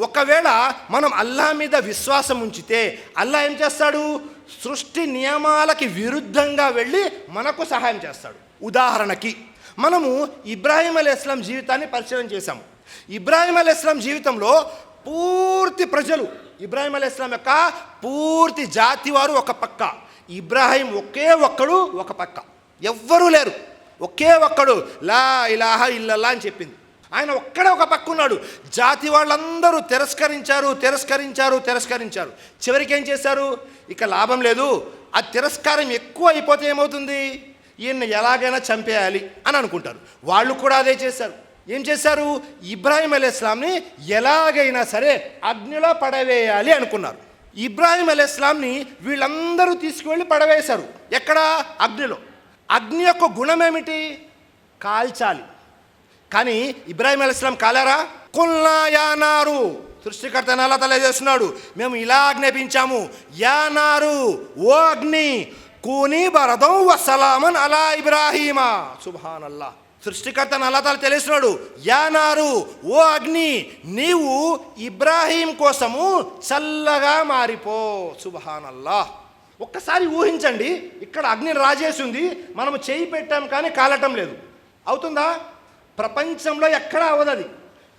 ఒకవేళ మనం అల్లా మీద విశ్వాసం ఉంచితే అల్లా ఏం చేస్తాడు? సృష్టి నియమాలకి విరుద్ధంగా వెళ్ళి మనకు సహాయం చేస్తాడు. ఉదాహరణకి మనము ఇబ్రాహీం అలైహిస్సలాం జీవితాన్ని పరిశీలన చేశాము. ఇబ్రాహీం అలైహిస్సలాం జీవితంలో పూర్తి ప్రజలు, ఇబ్రాహీం అలైహిస్సలాం యొక్క పూర్తి జాతి వారు ఒక పక్క, ఇబ్రాహీం ఒకే ఒక్కడు ఒక పక్క, ఎవ్వరూ లేరు. ఒకే ఒక్కడు లా ఇలాహ ఇల్లల్లా అని చెప్పింది. ఆయన ఒక్కడే ఒక పక్క ఉన్నాడు. జాతి వాళ్ళందరూ తిరస్కరించారు. చివరికి ఏం చేశారు? ఇక లాభం లేదు, ఆ తిరస్కారం ఎక్కువ అయిపోతే ఏమవుతుంది? ఈయన్ని ఎలాగైనా చంపేయాలి అని అనుకుంటారు. వాళ్ళు కూడా అదే చేశారు. ఏం చేశారు? ఇబ్రాహీం అలైహిస్సలాంని ఎలాగైనా సరే అగ్నిలో పడవేయాలి అనుకున్నారు. ఇబ్రాహీం అలైహిస్సలాంని వీళ్ళందరూ తీసుకువెళ్ళి పడవేశారు. ఎక్కడ? అగ్నిలో. అగ్ని యొక్క గుణం ఏమిటి? కాల్చాలి. కానీ ఇబ్రాహీం అలైహిస్సలాం కాలారా? కుల్నా యా నారు, సృష్టికర్త అల్లాహ్ తఆలా చేస్తున్నాడు, మేము ఇలా ఆజ్ఞాపించాము, యా నారు, ఓ అగ్ని, కూనీ బరదం వసలామన్ అలా ఇబ్రాహీమా. సుబ్హానల్లాహ్. సృష్టికర్త అల్లాహ్ తఆలా తెలుస్తున్నాడు, యా నారు, ఓ అగ్ని, నీవు ఇబ్రాహీం కోసము చల్లగా మారిపో. సుబ్హానల్లాహ్. ఒక్కసారి ఊహించండి, ఇక్కడ అగ్ని రాజేసి ఉంది, మనము చేయి పెట్టాం కానీ కాలటం లేదు. అవుతుందా? ప్రపంచంలో ఎక్కడా అవ్వదు.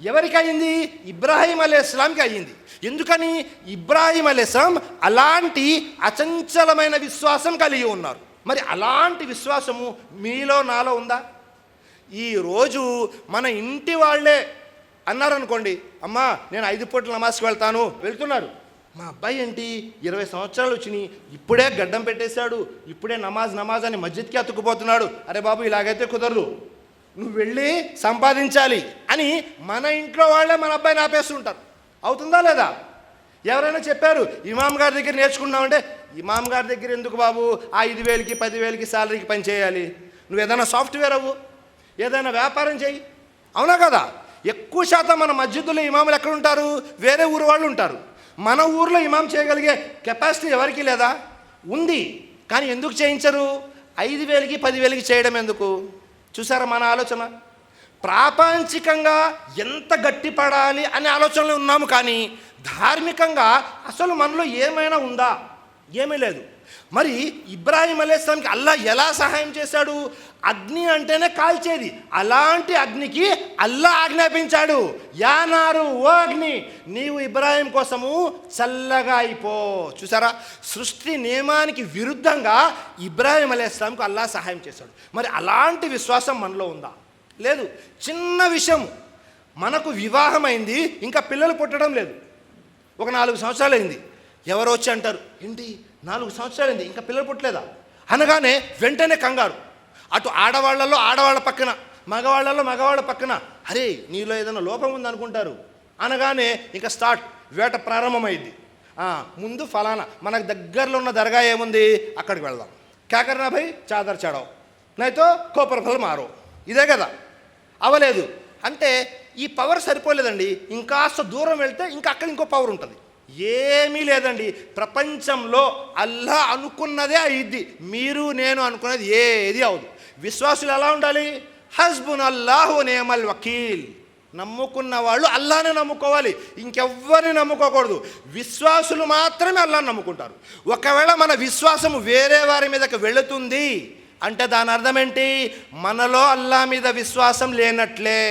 ఎవరికి అయింది? ఇబ్రాహీం అలైహిస్సలాంకి అయ్యింది. ఎందుకని? ఇబ్రాహీం అలైహిస్సలాం అలాంటి అచంచలమైన విశ్వాసం కలిగి ఉన్నారు. మరి అలాంటి విశ్వాసము మీలో నాలో ఉందా? ఈరోజు మన ఇంటి వాళ్ళే అన్నారనుకోండి, అమ్మా నేను 5 పూటల నమాజ్కి వెళ్తున్నారు. మా అబ్బాయి ఏంటి 20 సంవత్సరాలు వచ్చినాయి, ఇప్పుడే గడ్డం పెట్టేశాడు, ఇప్పుడే నమాజ్ అని మస్జిద్కి అతుక్కుపోతున్నాడు. అరే బాబు, ఇలాగైతే కుదరదు, నువ్వు వెళ్ళి సంపాదించాలి అని మన ఇంట్లో వాళ్ళే మన అబ్బాయిని ఆపేస్తుంటారు. అవుతుందా లేదా? ఎవరైనా చెప్పారు ఇమాం గారి దగ్గర నేర్చుకున్నామంటే, ఇమాం గారి దగ్గర ఎందుకు బాబు, ఆ 5,000కి 10,000కి శాలరీకి పని చేయాలి, నువ్వు ఏదైనా సాఫ్ట్వేర్ అవ్వు, ఏదైనా వ్యాపారం చేయి. అవునా కదా? ఎక్కువ శాతం మన మస్జిద్దులో ఇమాములు ఎక్కడ ఉంటారు? వేరే ఊరు వాళ్ళు ఉంటారు. మన ఊర్లో ఇమాం చేయగలిగే కెపాసిటీ ఎవరికి లేదా? ఉంది. కానీ ఎందుకు చేయించరు? 5,000కి 10,000కి చేయడం ఎందుకు? చూసారా మన ఆలోచన? ప్రాపంచికంగా ఎంత గట్టిపడాలి అనే ఆలోచనలో ఉన్నాము, కానీ ధార్మికంగా అసలు మనలో ఏమైనా ఉందా? ఏమీ లేదు. మరి ఇబ్రాహీం అలైహిస్సలాంకి అల్లాహ్ ఎలా సహాయం చేశాడు? అగ్ని అంటేనే కాల్చేది, అలాంటి అగ్నికి అల్లాహ్ ఆజ్ఞాపించాడు, యా నారు, ఓ అగ్ని, నీవు ఇబ్రాహీం కోసము చల్లగా అయిపో. చూసారా? సృష్టి నియమానికి విరుద్ధంగా ఇబ్రాహీం అలైహిస్సలాంకు అల్లాహ్ సహాయం చేశాడు. మరి అలాంటి విశ్వాసం మనలో ఉందా? లేదు. చిన్న విషయం, మనకు వివాహం అయింది, ఇంకా పిల్లలు పుట్టడం లేదు, ఒక 4 సంవత్సరాలు అయింది. ఎవరో వచ్చి అంటారు, ఏంటి 4 సంవత్సరాలు అయింది ఇంకా పిల్లలు పుట్టలేదా అనగానే వెంటనే కంగారు. అటు ఆడవాళ్ళ పక్కన, మగవాళ్ళ పక్కన, అరే నీలో ఏదైనా లోపం ఉందనుకుంటారు. అనగానే ఇంకా స్టార్ట్, వేట ప్రారంభమైంది. ముందు ఫలానా మనకు దగ్గరలో ఉన్న దర్గా ఏముంది, అక్కడికి వెళ్దాం. క్యాకర్నా భయ్ చాదర్ చడావు, నైతో కోపర్ ఫల్ మారో. ఇదే కదా? అవ్వలేదు అంటే ఈ పవర్ సరిపోలేదండి, ఇంకాస్త దూరం వెళ్తే ఇంకా అక్కడ ఇంకో పవర్ ఉంటుంది. ఏమీ లేదండి, ప్రపంచంలో అల్లాహ్ అనుకున్నదే అయ్యిద్ది, మీరు నేను అనుకున్నది ఏది అవదు. విశ్వాసులు ఎలా ఉండాలి? హస్బునల్లాహు నియమల్ వకీల్. నమ్ముకున్న వాళ్ళు అల్లాహ్నే నమ్ముకోవాలి, ఇంకెవ్వరిని నమ్ముకోకూడదు. విశ్వాసులు మాత్రమే అల్లాహ్ని నమ్ముకుంటారు. ఒకవేళ మన విశ్వాసము వేరే వారి మీదకి వెళుతుంది అంటే దాని అర్థం ఏంటి? మనలో అల్లాహ్ మీద విశ్వాసం లేనట్లే.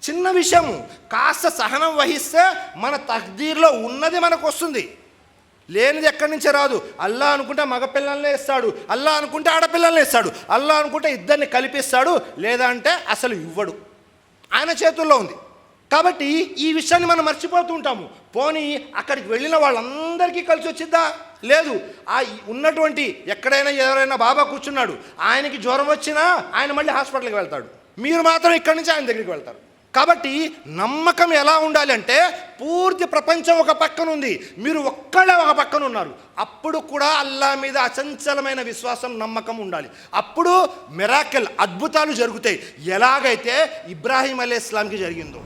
చిన్న విషయము, కాస్త సహనం వహిస్తే మన తక్దీర్లో ఉన్నది మనకు వస్తుంది, లేనిది ఎక్కడి నుంచి రాదు. అల్లాహ్ అనుకుంటే మగపిల్లల్నే ఇస్తాడు, అల్లాహ్ అనుకుంటే ఆడపిల్లల్ని ఇస్తాడు, అల్లాహ్ అనుకుంటే ఇద్దరిని కల్పిస్తాడు, లేదా అంటే అసలు ఇవ్వడు. ఆయన చేతుల్లో ఉంది. కాబట్టి ఈ విషయాన్ని మనం మర్చిపోతూ ఉంటాము. పోనీ అక్కడికి వెళ్ళిన వాళ్ళందరికీ కలిసి వచ్చిద్దా? లేదు. ఆ ఉన్నటువంటి ఎక్కడైనా ఎవరైనా బాబా కూర్చున్నాడు, ఆయనకి జ్వరం వచ్చినా ఆయన మళ్ళీ హాస్పిటల్కి వెళ్తాడు, మీరు మాత్రం ఇక్కడి నుంచి ఆయన దగ్గరికి వెళ్తారు. కాబట్టి నమ్మకం ఎలా ఉండాలి అంటే, పూర్తి ప్రపంచం ఒక పక్కన ఉంది, మీరు ఒక్కడే ఒక పక్కన ఉన్నారు. అప్పుడు కూడా అల్లాహ్ మీద అచంచలమైన విశ్వాసం, నమ్మకం ఉండాలి. అప్పుడు మిరాకిల్, అద్భుతాలు జరుగుతాయి, ఎలాగైతే ఇబ్రాహీం అలైహిస్సలాంకి జరిగిందో.